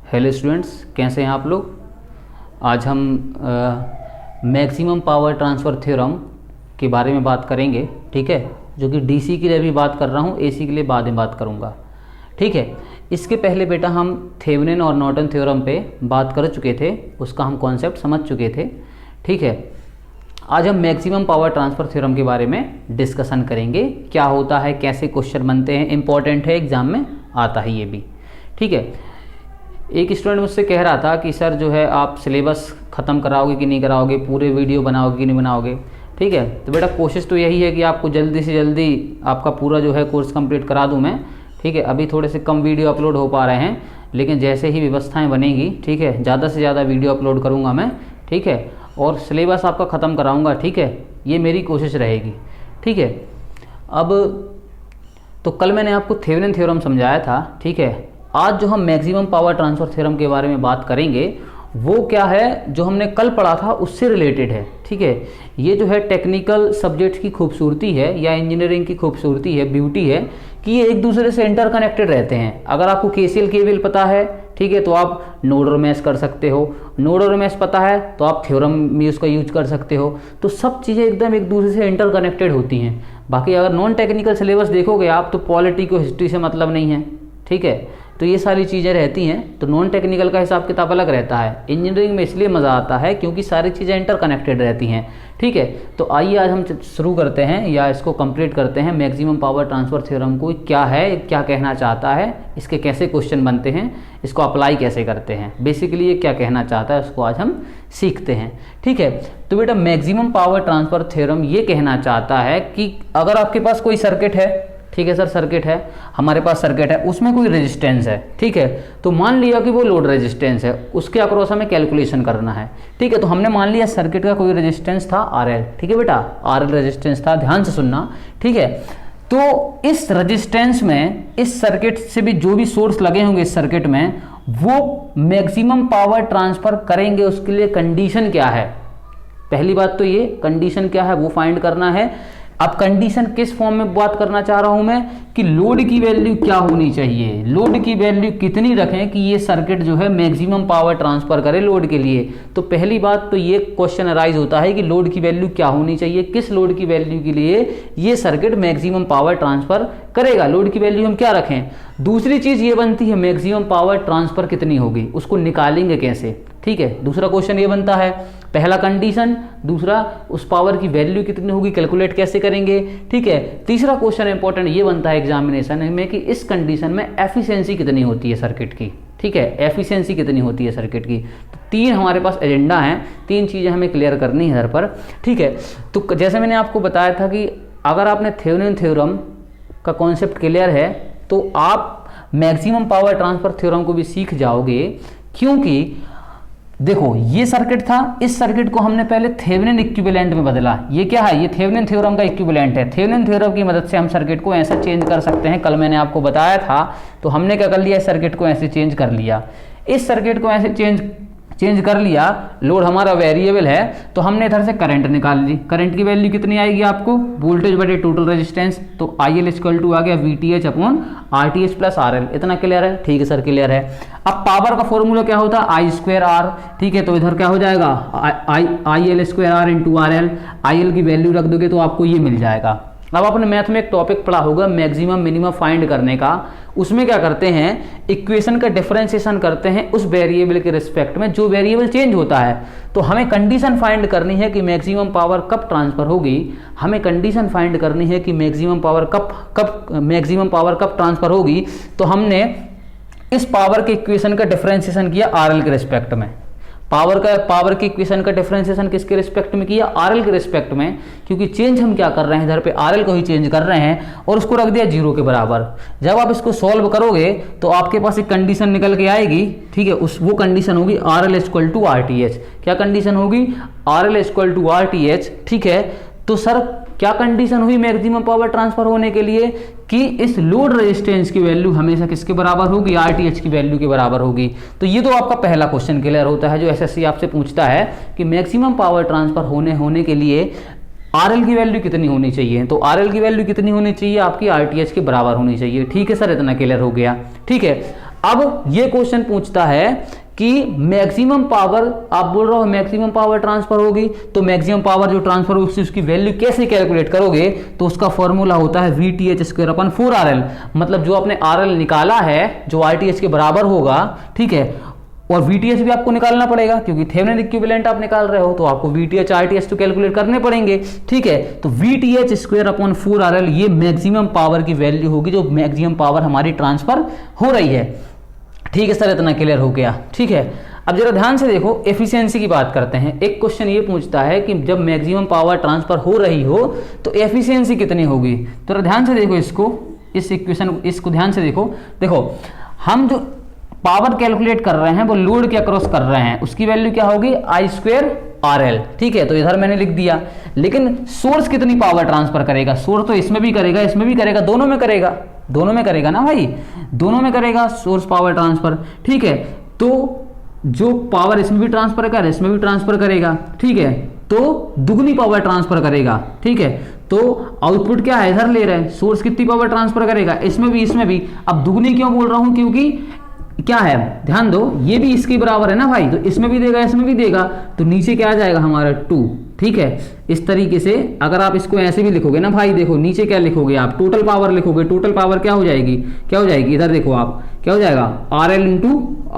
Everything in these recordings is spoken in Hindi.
हेलो स्टूडेंट्स, कैसे हैं आप लोग। आज हम मैक्सिमम पावर ट्रांसफ़र थ्योरम के बारे में बात करेंगे, ठीक है। जो कि डीसी के लिए भी बात कर रहा हूँ, एसी के लिए बाद में बात करूँगा, ठीक है। इसके पहले बेटा हम थेवेनिन और नॉर्टन थ्योरम पे बात कर चुके थे, उसका हम कॉन्सेप्ट समझ चुके थे, ठीक है। आज हम मैक्सिमम पावर ट्रांसफ़र थ्योरम के बारे में डिस्कशन करेंगे, क्या होता है, कैसे क्वेश्चन बनते हैं, इंपॉर्टेंट है, एग्ज़ाम में आता है ये भी, ठीक है। एक स्टूडेंट मुझसे कह रहा था कि सर जो है आप सिलेबस ख़त्म कराओगे कि नहीं कराओगे, पूरे वीडियो बनाओगे कि नहीं बनाओगे, ठीक है। तो बेटा कोशिश तो यही है कि आपको जल्दी से जल्दी आपका पूरा जो है कोर्स कंप्लीट करा दूं मैं, ठीक है। अभी थोड़े से कम वीडियो अपलोड हो पा रहे हैं, लेकिन जैसे ही व्यवस्थाएं बनेगी, ठीक है, ज़्यादा से ज़्यादा वीडियो अपलोड करूँगा मैं, ठीक है। और सिलेबस आपका ख़त्म कराऊँगा, ठीक है, ये मेरी कोशिश रहेगी, ठीक है। अब तो कल मैंने आपको थेवेनिन थ्योरम समझाया था, ठीक है। आज जो हम मैक्सिमम पावर ट्रांसफ़र थ्योरम के बारे में बात करेंगे वो क्या है, जो हमने कल पढ़ा था उससे रिलेटेड है, ठीक है। ये जो है टेक्निकल सब्जेक्ट की खूबसूरती है या इंजीनियरिंग की खूबसूरती है, ब्यूटी है कि ये एक दूसरे से इंटरकनेक्टेड रहते हैं। अगर आपको केसीएल केवीएल पता है, ठीक है, तो आप नोड और मैश कर सकते हो। नोड और मैश पता है तो आप थ्योरम भी उसका यूज कर सकते हो। तो सब चीज़ें एकदम एक दूसरे से इंटरकनेक्टेड होती हैं। बाकी अगर नॉन टेक्निकल सिलेबस देखोगे आप तो पॉलिटी को हिस्ट्री से मतलब नहीं है, ठीक है। तो ये सारी चीज़ें रहती हैं, तो नॉन टेक्निकल का हिसाब किताब अलग रहता है। इंजीनियरिंग में इसलिए मज़ा आता है क्योंकि सारी चीज़ें इंटरकनेक्टेड रहती हैं, ठीक है। तो आइए आज हम शुरू करते हैं या इसको कंप्लीट करते हैं। मैक्सिमम पावर ट्रांसफ़र थ्योरम को क्या है, क्या कहना चाहता है, इसके कैसे क्वेश्चन बनते हैं, इसको अप्लाई कैसे करते हैं, बेसिकली ये क्या कहना चाहता है उसको आज हम सीखते हैं, ठीक है। तो बेटा मैक्सिमम पावर ट्रांसफ़र थ्योरम ये कहना चाहता है कि अगर आपके पास कोई सर्किट है, ठीक है सर, सर्किट है, हमारे पास सर्किट है, उसमें कोई रेजिस्टेंस है, ठीक है। तो मान लिया कि वो लोड रेजिस्टेंस है, उसके अक्रॉस हमें कैलकुलेशन करना है, ठीक है। तो हमने मान लिया सर्किट का कोई रेजिस्टेंस था RL, ठीक है बेटा, RL रेजिस्टेंस था, ध्यान से सुनना, ठीक है। तो इस रेजिस्टेंस में इस सर्किट से भी जो भी सोर्स लगे होंगे इस सर्किट में, वो मैक्सिमम पावर ट्रांसफर करेंगे। उसके लिए कंडीशन क्या है, पहली बात तो ये कंडीशन क्या है वो फाइंड करना है। अब कंडीशन किस फॉर्म में बात करना चाह रहा हूं मैं कि लोड की वैल्यू क्या होनी चाहिए, लोड की वैल्यू कितनी रखें कि ये सर्किट जो है मैक्सिमम पावर ट्रांसफर करे लोड के लिए। तो पहली बात तो ये क्वेश्चन अराइज होता है कि लोड की वैल्यू क्या होनी चाहिए, किस लोड की वैल्यू के लिए ये सर्किट मैक्सिमम पावर ट्रांसफर करेगा, लोड की वैल्यू हम क्या रखें। दूसरी चीज ये बनती है मैक्सिमम पावर ट्रांसफर कितनी होगी, उसको निकालेंगे कैसे, ठीक है। दूसरा क्वेश्चन ये बनता है, पहला कंडीशन, दूसरा उस पावर की वैल्यू कितनी होगी, कैलकुलेट कैसे करेंगे, ठीक है। तीसरा क्वेश्चन इंपॉर्टेंट ये बनता है एग्जामिनेशन में कि इस कंडीशन में एफिशिएंसी कितनी होती है सर्किट की, ठीक है, एफिशिएंसी कितनी होती है सर्किट की। तो तीन हमारे पास एजेंडा हैं, तीन चीजें हमें क्लियर करनी है इधर पर, ठीक है। तो जैसे मैंने आपको बताया था कि अगर आपने थेवेनिन थ्योरम का कॉन्सेप्ट क्लियर है तो आप मैक्सिमम पावर ट्रांसफर थ्योरम को भी सीख जाओगे। क्योंकि देखो ये सर्किट था, इस सर्किट को हमने पहले थेवेनिन इक्विवेलेंट में बदला। ये क्या है, ये थेवेनिन थ्योरम का इक्विवेलेंट है। थेवेनिन थ्योरम की मदद से हम सर्किट को ऐसा चेंज कर सकते हैं, कल मैंने आपको बताया था। तो हमने क्या कर लिया, इस सर्किट को ऐसे चेंज कर लिया, इस सर्किट को ऐसे चेंज कर लिया। लोड हमारा वेरिएबल है तो हमने इधर से करंट निकाल ली। करंट की वैल्यू कितनी आएगी आपको, वोल्टेज बटे टोटल रेजिस्टेंस, तो IL इक्वल टू आ गया VTH upon RTH plus RL। इतना क्लियर है, ठीक है सर, क्लियर है। अब पावर का फॉर्मूला क्या होता है, I²R, ठीक है। तो इधर क्या हो जाएगा, IL² इंटू RL। IL की वैल्यू रख दोगे तो आपको ये मिल जाएगा। अब आपने मैथ में एक टॉपिक पढ़ा होगा मैक्सिमम मिनिमम फाइंड करने का, उसमें क्या करते हैं, इक्वेशन का डिफरेंशिएशन करते हैं उस वेरिएबल के रिस्पेक्ट में जो वेरिएबल चेंज होता है। तो हमें कंडीशन फाइंड करनी है कि मैक्सिमम पावर कब ट्रांसफर होगी, हमें कंडीशन फाइंड करनी है कि मैक्सिमम पावर कब ट्रांसफर होगी। तो हमने इस पावर के इक्वेशन का डिफरेंशिएशन किया RL के रिस्पेक्ट में। पावर की इक्वेशन का डिफरेंशिएशन किसके रिस्पेक्ट में किया, RL के रिस्पेक्ट में, क्योंकि चेंज हम क्या कर रहे हैं इधर पे RL को ही चेंज कर रहे हैं और उसको रख दिया 0 के बराबर। जब आप इसको सॉल्व करोगे तो आपके पास एक कंडीशन निकल के आएगी, ठीक है। वो कंडीशन होगी RL इक्वल टू RTH। क्या कंडीशन होगी, RL इक्वल टू RTH, ठीक है। तो सर क्या कंडीशन हुई मैक्सिमम पावर ट्रांसफर होने के लिए कि इस लोड रेजिस्टेंस की वैल्यू हमेशा किसके बराबर होगी, RTH की वैल्यू के बराबर होगी। तो ये तो आपका पहला क्वेश्चन क्लियर होता है जो SSC आपसे पूछता है कि मैक्सिमम पावर ट्रांसफर होने के लिए RL की वैल्यू कितनी होनी चाहिए। तो RL की वैल्यू कितनी होनी चाहिए, आपकी RTH के बराबर होनी चाहिए, ठीक है सर, इतना क्लियर हो गया, ठीक है। अब ये क्वेश्चन पूछता है कि मैक्सिमम पावर, आप बोल रहे हो मैक्सिमम पावर ट्रांसफर होगी, तो मैक्सिमम पावर जो ट्रांसफर होगी उसकी वैल्यू कैसे कैलकुलेट करोगे, तो उसका फॉर्मूला होता है VTH²/4RL। मतलब जो आपने RL निकाला है जो RTH के बराबर होगा, ठीक है, और VTH भी आपको निकालना पड़ेगा क्योंकि थेवेनिन इक्विवेलेंट आप निकाल रहे हो, तो आपको VTH RTH तो कैलकुलेट करने पड़ेंगे, ठीक है। तो VTH²/4RL ये मैक्सिमम पावर की वैल्यू होगी, जो मैक्सिमम पावर हमारी ट्रांसफर हो रही है, ठीक है सर, इतना क्लियर हो गया, ठीक है। अब जरा ध्यान से देखो, एफिशिएंसी की बात करते हैं। एक क्वेश्चन ये पूछता है कि जब मैक्सिमम पावर ट्रांसफर हो रही हो तो एफिशिएंसी कितनी होगी। तो ध्यान से देखो इसको, इस इक्वेशन इसको ध्यान से देखो। देखो हम जो पावर कैलकुलेट कर रहे हैं वो लोड के अक्रॉस कर रहे हैं, उसकी वैल्यू क्या होगी I²RL, ठीक है। तो इधर मैंने लिख दिया, लेकिन सोर्स कितनी पावर ट्रांसफर करेगा, सोर्स तो इसमें भी करेगा इसमें भी करेगा, दोनों में करेगा, दोनों में करेगा ना भाई, दोनों में करेगा सोर्स पावर ट्रांसफर, ठीक है। तो जो पावर इसमें भी ट्रांसफर करेगा इसमें भी ट्रांसफर करेगा, ठीक है, तो दुगनी पावर ट्रांसफर करेगा, ठीक है। तो आउटपुट क्या है, इधर ले रहे हैं, सोर्स कितनी पावर ट्रांसफर करेगा, इसमें भी इसमें भी। अब दुगनी क्यों बोल रहा हूं, क्योंकि क्या है, ध्यान दो, ये भी इसके बराबर है ना भाई, तो इसमें भी देगा इसमें भी देगा, तो नीचे क्या आ जाएगा हमारा 2, ठीक है। इस तरीके से अगर आप इसको ऐसे भी लिखोगे ना भाई, देखो नीचे क्या लिखोगे आप, टोटल पावर लिखोगे, टोटल पावर क्या हो जाएगी, क्या हो जाएगी, इधर देखो आप, क्या हो जाएगा RL ×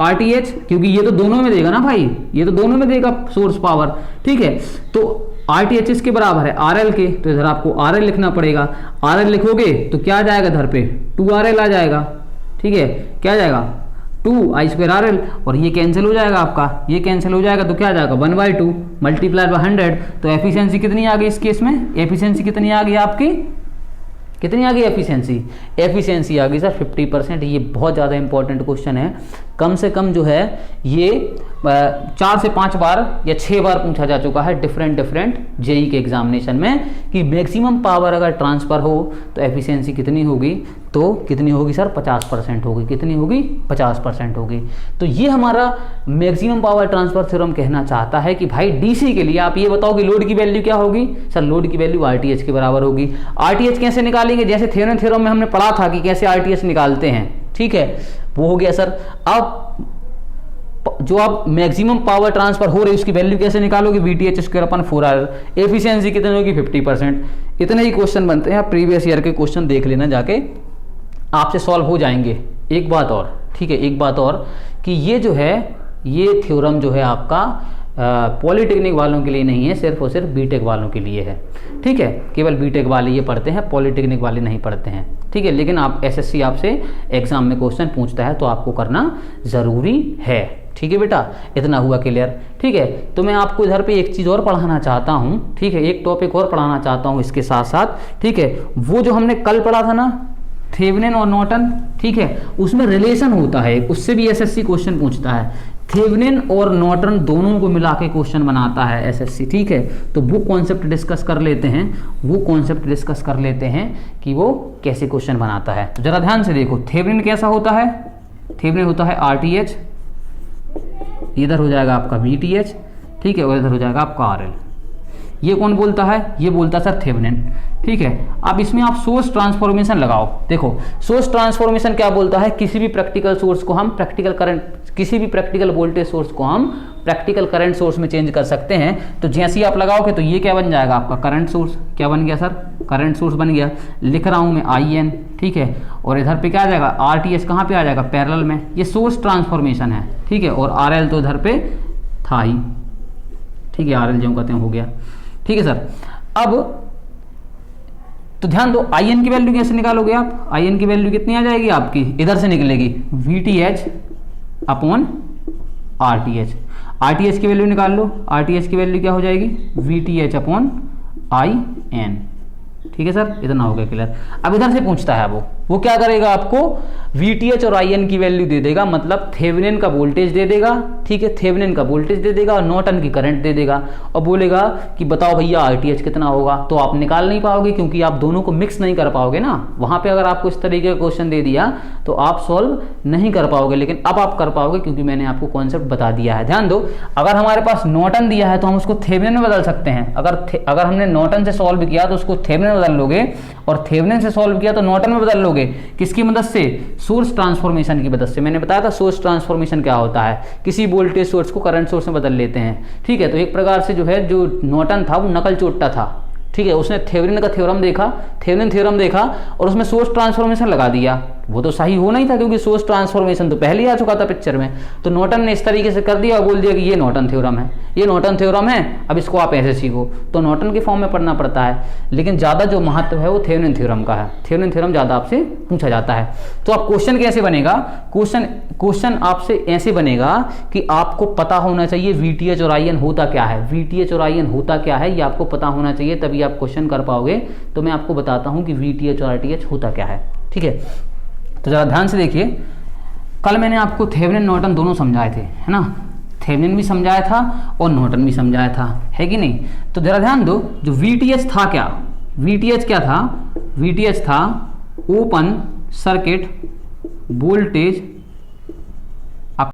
RTH, क्योंकि ये तो दोनों में देगा ना भाई, ये तो दोनों में देगा सोर्स पावर, ठीक है। तो RTH इसके बराबर है RL के, तो इधर आपको RL लिखना पड़ेगा, RL लिखोगे तो क्या आ जाएगा इधर पे 2RL आ जाएगा, ठीक है, क्या आ जाएगा 2I²RL, और ये कैंसिल हो जाएगा आपका, ये कैंसिल हो जाएगा, तो क्या आ जाएगा 1/2 मल्टीप्लाइड बाय 100। तो एफिशिएंसी कितनी आ गई इस केस में, एफिशिएंसी कितनी आ गई आपकी, कितनी आ गई एफिशिएंसी, एफिशिएंसी आ गई सर 50%। ये बहुत ज़्यादा इंपॉर्टेंट क्वेश्चन है, कम से कम जो है ये 4 से 5 बार या 6 बार पूछा जा चुका है डिफरेंट जेई के एग्जामिनेशन में, कि मैक्सिमम पावर अगर ट्रांसफर हो तो एफिशिएंसी कितनी होगी, तो कितनी होगी सर 50% होगी, कितनी होगी 50% होगी। तो ये हमारा मैक्सिमम पावर ट्रांसफर थ्योरम कहना चाहता है कि भाई डीसी के लिए आप ये बताओ कि लोड की वैल्यू क्या होगी, सर लोड की वैल्यू RTH के बराबर होगी। RTH कैसे निकालेंगे, जैसे थेवेनिन थ्योरम में हमने पढ़ा था कि कैसे RTH निकालते हैं, ठीक है, वो हो गया सर। अब जो आप मैक्सिमम पावर ट्रांसफर हो रही है उसकी वैल्यू कैसे निकालोगे, VTH²/4RL, एफिशिएंसी कितनी होगी 50%। इतने ही क्वेश्चन बनते हैं, आप प्रीवियस ईयर के क्वेश्चन देख लेना जाके, आपसे सॉल्व हो जाएंगे। एक बात और, ठीक है, एक बात और कि ये जो है ये थ्योरम जो है आपका पॉलिटेक्निक वालों के लिए नहीं है, सिर्फ और सिर्फ बीटेक वालों के लिए है, ठीक है, केवल बीटेक वाले ये पढ़ते हैं, पॉलिटेक्निक वाले नहीं पढ़ते हैं, ठीक है। लेकिन आप एसएससी आपसे एग्जाम में क्वेश्चन पूछता है तो आपको करना ज़रूरी है, ठीक है बेटा, इतना हुआ क्लियर, ठीक है। तो मैं आपको इधर पे एक चीज़ और पढ़ाना चाहता हूँ, ठीक है, एक टॉपिक और पढ़ाना चाहता हूँ इसके साथ साथ, ठीक है। वो जो हमने कल पढ़ा था ना थेवेनिन और नॉर्टन, ठीक है, उसमें रिलेशन होता है, उससे भी एसएससी क्वेश्चन पूछता है। थेवेनिन और नॉर्टन दोनों को मिला के क्वेश्चन बनाता है एसएससी, ठीक है। तो वो कॉन्सेप्ट डिस्कस कर लेते हैं, वो कॉन्सेप्ट डिस्कस कर लेते हैं कि वो कैसे क्वेश्चन बनाता है। तो जरा ध्यान से देखो, थेवेनिन कैसा होता है, थेवेनिन होता है RTH, इधर हो जाएगा आपका VTH, ठीक है, और इधर हो जाएगा आपका RL। ये कौन बोलता है, ये बोलता है सर थेवेनिन, ठीक है। अब इसमें आप सोर्स ट्रांसफॉर्मेशन लगाओ, देखो सोर्स ट्रांसफॉर्मेशन क्या बोलता है, किसी भी प्रैक्टिकल सोर्स को हम प्रैक्टिकल करंट, किसी भी प्रैक्टिकल वोल्टेज सोर्स को हम प्रैक्टिकल करंट सोर्स में चेंज कर सकते हैं। तो जैसे ही आप लगाओगे तो ये क्या बन जाएगा आपका करंट सोर्स, क्या बन गया सर, करंट सोर्स बन गया। लिख रहा हूं मैं IN, ठीक है, और इधर पे क्या आ जाएगा RTH कहाँ पे आ जाएगा पैरेलल में, ये सोर्स ट्रांसफॉर्मेशन है, ठीक है, और RL तो इधर पे था ही, ठीक है, RL जो कहते हैं हो गया, ठीक है सर। अब तो ध्यान दो, IN की वैल्यू कैसे निकालोगे आप, IN की वैल्यू कितनी आ जाएगी आपकी, इधर से निकलेगी VTH/RTH। RTH की वैल्यू निकाल लो, RTH की वैल्यू क्या हो जाएगी VTH/IN, ठीक है सर, इतना हो गया क्लियर। अब इधर से पूछता है वो क्या करेगा, आपको VTH और IN की वैल्यू दे देगा, मतलब थेवेनिन का वोल्टेज दे देगा, ठीक है, थेवेनिन का वोल्टेज दे देगा और नॉर्टन की करंट दे देगा, और बोलेगा कि बताओ भैया RTH कितना होगा। तो आप निकाल नहीं पाओगे क्योंकि आप दोनों को मिक्स नहीं कर पाओगे ना, वहां पे अगर आपको इस तरीके का क्वेश्चन दे दिया तो आप सॉल्व नहीं कर पाओगे, लेकिन अब आप कर पाओगे क्योंकि मैंने आपको कॉन्सेप्ट बता दिया है। ध्यान दो, अगर हमारे पास नॉर्टन दिया है तो हम उसको थेवेनिन में बदल सकते हैं, अगर हमने नॉर्टन से सॉल्व किया तो उसको थेवेनिन में बदल लोगे, और थेवेनिन से सॉल्व किया तो नॉर्टन में बदल लोगे, करोगे? किसकी मदद से? सोर्स ट्रांसफॉर्मेशन की मदद से। मैंने बताया था सोर्स ट्रांसफॉर्मेशन क्या होता है, किसी वोल्टेज सोर्स को करंट सोर्स में बदल लेते हैं, ठीक है। तो एक प्रकार से जो है जो नॉर्टन था वो नकल चोट्टा था, ठीक है। उसने थेवेनिन का थ्योरम देखा, थेवेनिन थ्योरम देखा और उसमें सोर्स ट्रांसफॉर्मेशन लगा दिया। वो तो सही होना ही था क्योंकि सोर्स ट्रांसफॉर्मेशन तो पहले ही आ चुका था पिक्चर में। तो नॉर्टन ने इस तरीके से कर दिया और बोल दिया कि ये नॉर्टन थ्योरम है, ये नॉर्टन थ्योरम है, अब इसको आप ऐसे सीखो। तो नॉर्टन के फॉर्म में पढ़ना पड़ता है, लेकिन ज़्यादा जो महत्व है वो थेवेनिन थ्योरम का है। थेवेनिन थ्योरम ज़्यादा आपसे पूछा जाता है। तो आप क्वेश्चन कैसे बनेगा? क्वेश्चन आपसे ऐसे बनेगा कि आपको पता होना चाहिए VTH और IN होता क्या है, VTH और IN होता क्या है ये आपको पता होना चाहिए, तभी आप क्वेश्चन कर पाओगे। तो मैं आपको बताता हूँ कि VTH और RTH होता क्या है, ठीक है। तो ज़रा ध्यान से देखिए, कल मैंने आपको थेवेनिन नॉर्टन दोनों समझाए थे, है ना। थेवेनिन भी समझाया था और नॉर्टन भी समझाया था, है कि नहीं। तो ज़रा ध्यान दो, जो VTH था क्या, VTH क्या था? VTH था ओपन सर्किट वोल्टेज